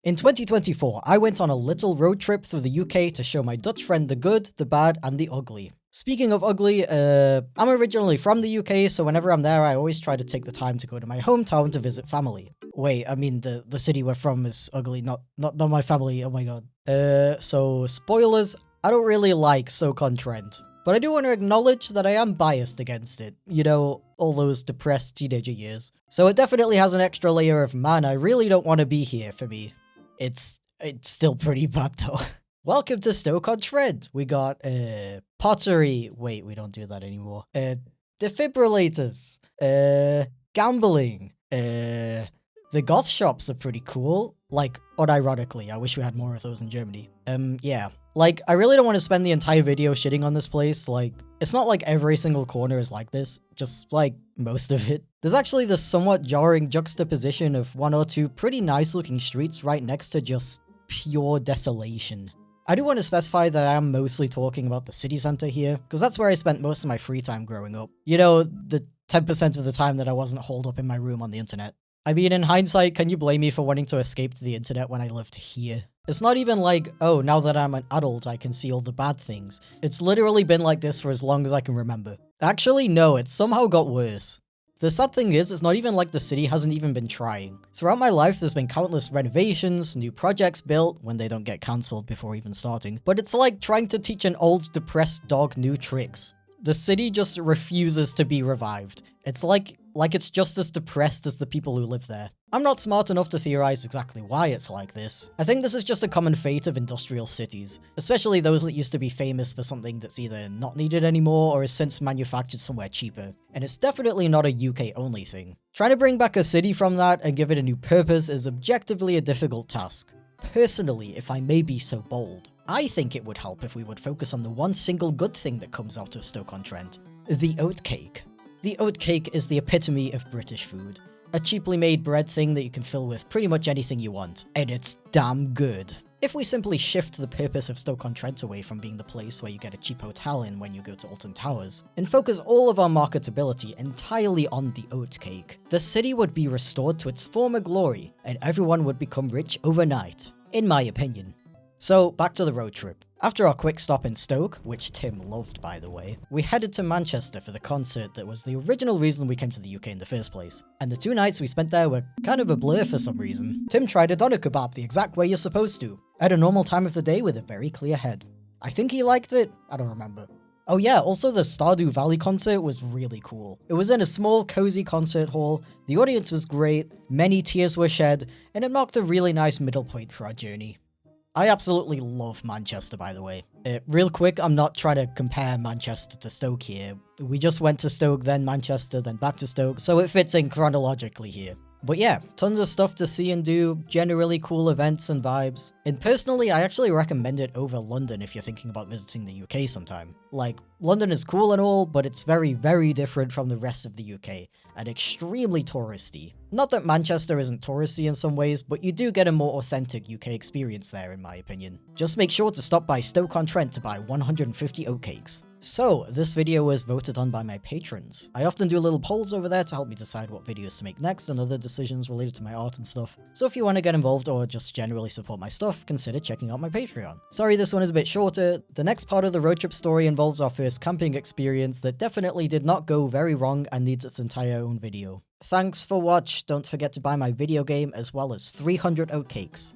In 2024, I went on a little road trip through the UK to show my Dutch friend the good, the bad, and the ugly. Speaking of ugly, I'm originally from the UK, so whenever I'm there, I always try to take the time to go to my hometown to visit family. Wait, I mean the city we're from is ugly, not my family, oh my god. So spoilers, I don't really like Stoke-on-Trent. But I do want to acknowledge that I am biased against it. You know, all those depressed teenager years. So it definitely has an extra layer of, man, I really don't want to be here for me. It's still pretty bad though. Welcome to Stoke-on-Trent. We got, pottery. Wait, we don't do that anymore. Defibrillators. Gambling. The goth shops are pretty cool. Like, unironically, I wish we had more of those in Germany. Yeah. Like, I really don't want to spend the entire video shitting on this place. Like, it's not like every single corner is like this. Just, like, most of it. There's actually this somewhat jarring juxtaposition of one or two pretty nice looking streets right next to just pure desolation. I do want to specify that I am mostly talking about the city center here, because that's where I spent most of my free time growing up. You know, the 10% of the time that I wasn't holed up in my room on the internet. I mean, in hindsight, can you blame me for wanting to escape to the internet when I lived here? It's not even like, oh, now that I'm an adult, I can see all the bad things. It's literally been like this for as long as I can remember. Actually, no, it somehow got worse. The sad thing is, it's not even like the city hasn't even been trying. Throughout my life, there's been countless renovations, new projects built, when they don't get cancelled before even starting. But it's like trying to teach an old, depressed dog new tricks. The city just refuses to be revived. It's like it's just as depressed as the people who live there. I'm not smart enough to theorize exactly why it's like this. I think this is just a common fate of industrial cities, especially those that used to be famous for something that's either not needed anymore or is since manufactured somewhere cheaper. And it's definitely not a UK only thing. Trying to bring back a city from that and give it a new purpose is objectively a difficult task. Personally, if I may be so bold, I think it would help if we would focus on the one single good thing that comes out of Stoke-on-Trent: the oatcake. The oatcake is the epitome of British food. A cheaply made bread thing that you can fill with pretty much anything you want. And it's damn good. If we simply shift the purpose of Stoke-on-Trent away from being the place where you get a cheap hotel in when you go to Alton Towers, and focus all of our marketability entirely on the oatcake, the city would be restored to its former glory, and everyone would become rich overnight, in my opinion. So, back to the road trip. After our quick stop in Stoke, which Tim loved by the way, we headed to Manchester for the concert that was the original reason we came to the UK in the first place. And the 2 nights we spent there were kind of a blur for some reason. Tim tried a doner kebab the exact way you're supposed to, at a normal time of the day with a very clear head. I think he liked it, I don't remember. Oh yeah, also the Stardew Valley concert was really cool. It was in a small, cozy concert hall, the audience was great, many tears were shed, and it marked a really nice middle point for our journey. I absolutely love Manchester, by the way. Real quick, I'm not trying to compare Manchester to Stoke here. We just went to Stoke, then Manchester, then back to Stoke, so it fits in chronologically here. But yeah, tons of stuff to see and do, generally cool events and vibes. And personally, I actually recommend it over London if you're thinking about visiting the UK sometime. Like, London is cool and all, but it's very, very different from the rest of the UK, and extremely touristy. Not that Manchester isn't touristy in some ways, but you do get a more authentic UK experience there in my opinion. Just make sure to stop by Stoke-on-Trent to buy 150 oatcakes. So, this video was voted on by my patrons. I often do little polls over there to help me decide what videos to make next and other decisions related to my art and stuff. So if you want to get involved or just generally support my stuff, consider checking out my Patreon. Sorry this one is a bit shorter. The next part of the road trip story involves our first camping experience that definitely did not go very wrong and needs its entire own video. Thanks for watch. Don't forget to buy my video game as well as 300 oatcakes.